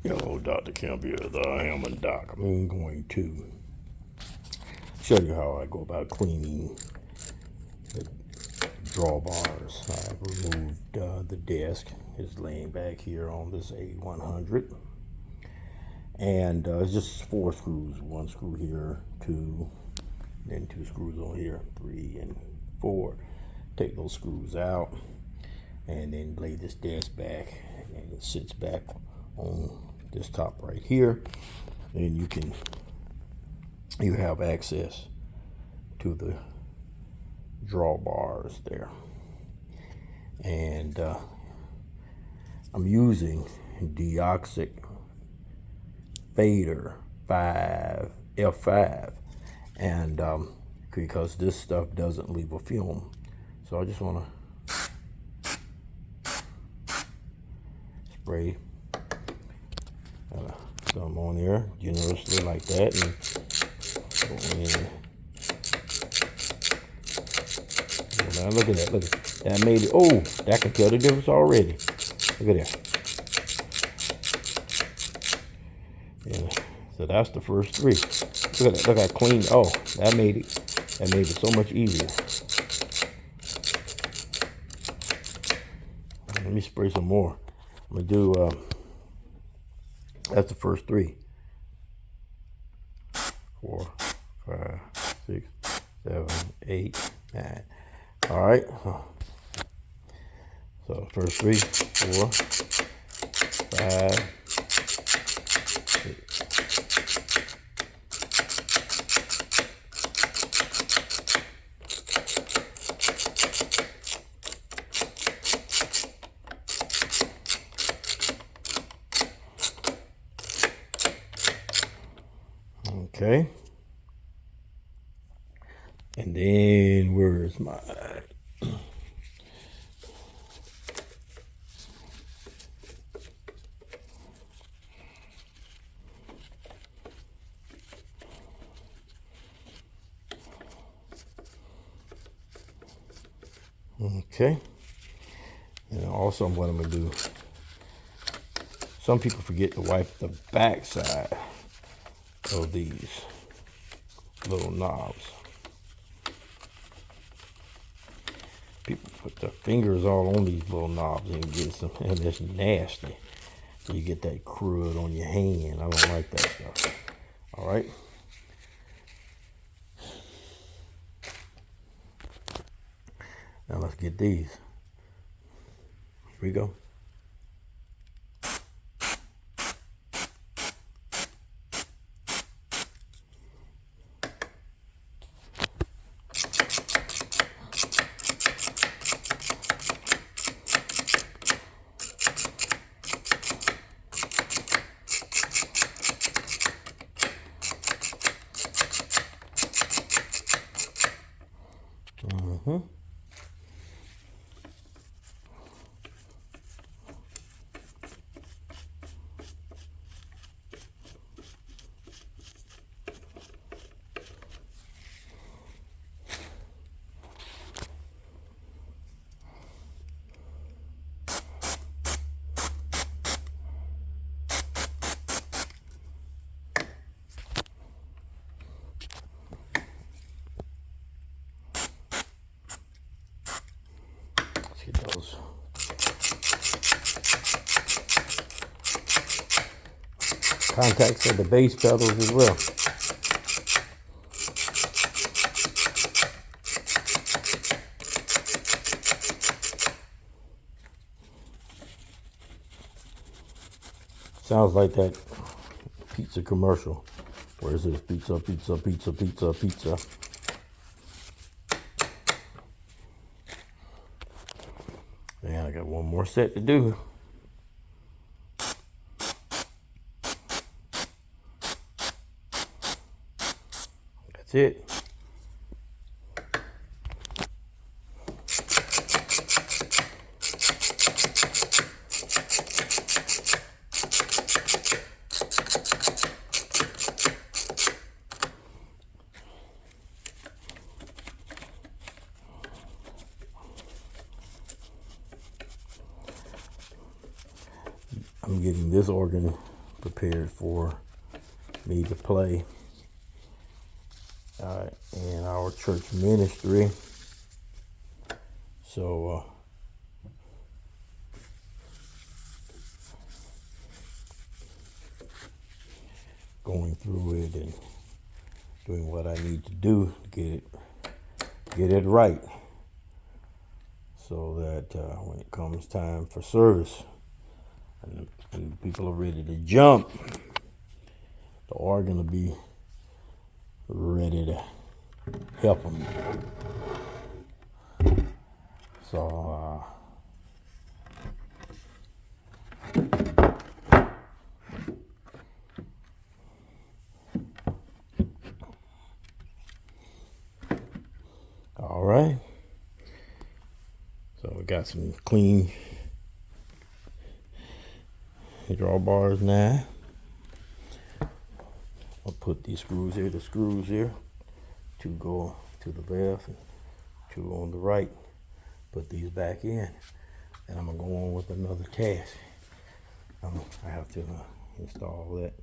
Hello, Dr. Kemp here, the Hammond Doc. I'm going to show you how I go about cleaning the drawbars. I've removed the disc. It's laying back here on this A100. And it's just 4 screws. 1 screw here, 2, then 2 screws on here, 3 and 4. Take those screws out and then lay this disc back, and it sits back on this top right here. And you have access to the drawbars there. And I'm using Deoxic Fader 5 F5, and because this stuff doesn't leave a film, so I just want to spray some on there generously like that, and go in. Now look at that, look at that, made it. Oh, that can tell the difference already. Look at that. Yeah, so that's the first 3. Look at that, look how clean. Oh, that made it so much easier. Let me spray some more. I'm gonna do that's the first 3. 4, 5, 6, 7, 8, 9. All right. So first 3, 4, 5, 6. Okay. And then where's my okay. And also what I'm gonna do, some people forget to wipe the back side of these little knobs. People put their fingers all on these little knobs and get some, and it's nasty. You get that crud on your hand. I don't like that stuff. All right. Now let's get these. Here we go. Get those. Contacts of the bass pedals as well. Sounds like that pizza commercial. Where is this? Pizza, pizza, pizza, pizza, pizza. And I got one more set to do. That's it. I'm getting this organ prepared for me to play in our church ministry. So going through it and doing what I need to do to get it right, so that when it comes time for service and people are ready to jump, the organ will be ready to help them. So all right. So we got some clean drawbars now. I'll put these screws here, two go to the left and two on the right. Put these back in, and I'm gonna go on with another task. I have to install that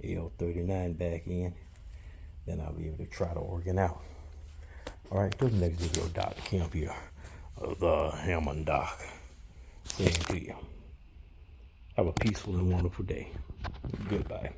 L39 back in, then I'll be able to try the organ out. All right, till the next video, Dr. Kemp here of the Hammond Doc, saying to you, have a peaceful and wonderful day. Goodbye.